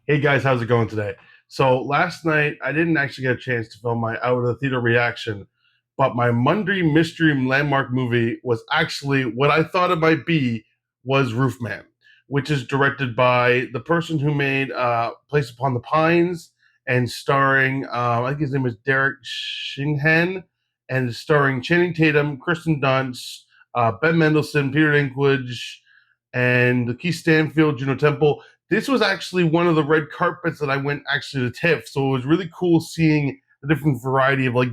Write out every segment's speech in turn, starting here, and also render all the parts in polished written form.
Hey guys, how's it going today? So last night I didn't actually get a chance to film my out of the theater reaction, but my Monday mystery landmark movie was actually what I thought it might be was Roofman, which is directed by the person who made Place Upon the Pines and starring I think his name is Derek Shinghan and starring Channing Tatum, Kristen Dunst, Ben Mendelsohn, Peter Dinklage, and Keith Stanfield, Juno Temple. This was actually one of the red carpets that I went actually to TIFF. So it was really cool seeing the different variety of like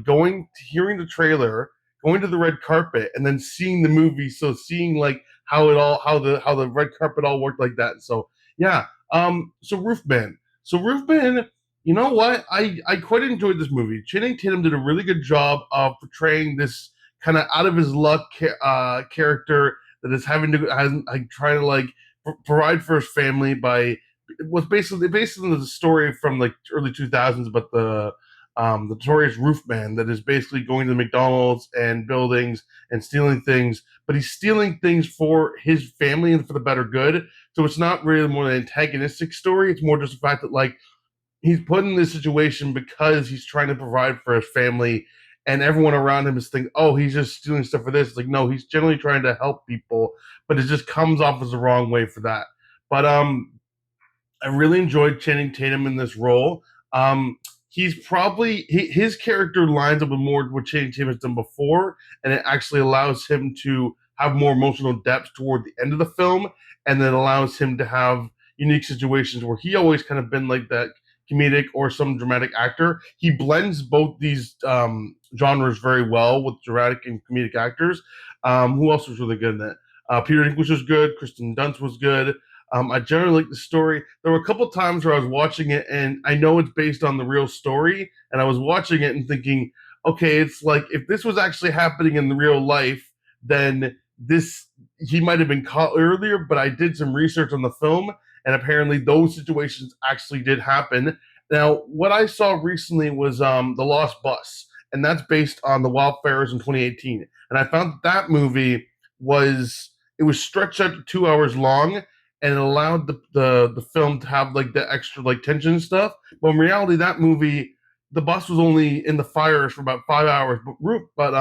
hearing the trailer, going to the red carpet, and then seeing the movie. So seeing like how the red carpet all worked like that. So yeah. So Roofman. So Roofman. You know what? I quite enjoyed this movie. Channing Tatum did a really good job of portraying this kind of out of his luck character that is having to has like trying to like provide for his family by it was basically the story from like early 2000s, but the notorious roofman that is basically going to McDonald's and buildings and stealing things, but he's stealing things for his family and for the better good. So it's not really more an antagonistic story. It's more just the fact that like he's put in this situation because he's trying to provide for his family and everyone around him is thinking, oh, he's just stealing stuff for this. It's like, no, he's generally trying to help people, but it just comes off as the wrong way for that. But I really enjoyed Channing Tatum in this role. He's probably his character lines up with more what Channing Tatum has done before, and it actually allows him to have more emotional depth toward the end of the film, and then allows him to have unique situations where he always kind of been like that comedic or some dramatic actor. He blends both these genres very well with dramatic and comedic actors. Who else was really good in it? Peter Dinklage was good. Kristen Dunst was good. I generally like the story. There were a couple times where I was watching it, and I know it's based on the real story, and I was watching it and thinking, okay, it's like if this was actually happening in the real life, then this he might have been caught earlier. But I did some research on the film, and apparently those situations actually did happen. Now, what I saw recently was the Lost Bus, and that's based on the wildfires in 2018. And I found that movie was it was stretched out to 2 hours long, and it allowed the film to have like the extra like tension and stuff. But in reality, that movie, the bus was only in the fires for about 5 hours. But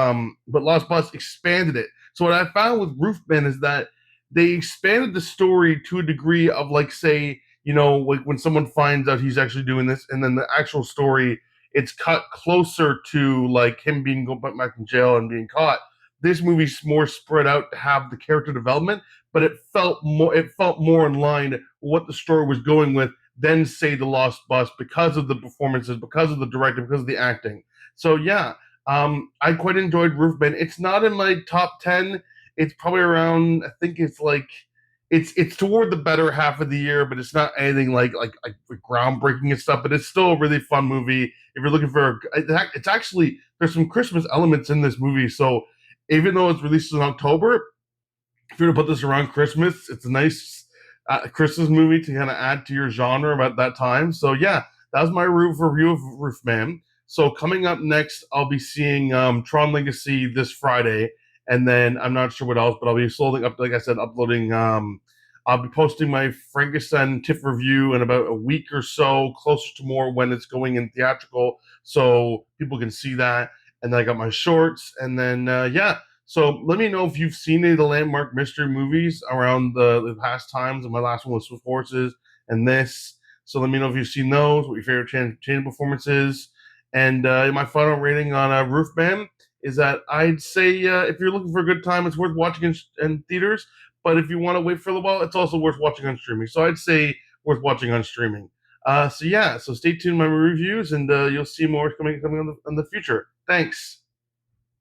Lost Bus expanded it. So what I found with Roofman is that they expanded the story to a degree of like say like when someone finds out he's actually doing this, and then the actual story it's cut closer to like him being go back in jail and being caught. This movie's more spread out to have the character development, but it felt more in line with what the story was going with than say the Lost Bus because of the performances, because of the directing, because of the acting. So yeah, I quite enjoyed Roofman. It's not in my top 10. It's probably around. I think it's like it's toward the better half of the year, but it's not anything like groundbreaking and stuff. But it's still a really fun movie. If you're looking for, it's actually there's some Christmas elements in this movie. So even though it's released in October, if you're to put this around Christmas, it's a nice Christmas movie to kind of add to your genre about that time. So yeah, that was my review of Roofman. So coming up next, I'll be seeing Tron Legacy this Friday, and then I'm not sure what else, but I'll be slowly up, like I said, uploading. I'll be posting my Frankenstein TIFF review in about a week or so, closer to more when it's going in theatrical, so people can see that. And then I got my shorts, and then yeah, so let me know if you've seen any of the landmark mystery movies around the past times. And my last one was Swift Horses and this. So let me know if you've seen those, what your favorite chain performance is. And my final rating on Roofman is that I'd say if you're looking for a good time, it's worth watching in theaters. But if you want to wait for a little while, it's also worth watching on streaming. So I'd say worth watching on streaming. So yeah, so stay tuned to my reviews, and you'll see more coming in the future. Thanks.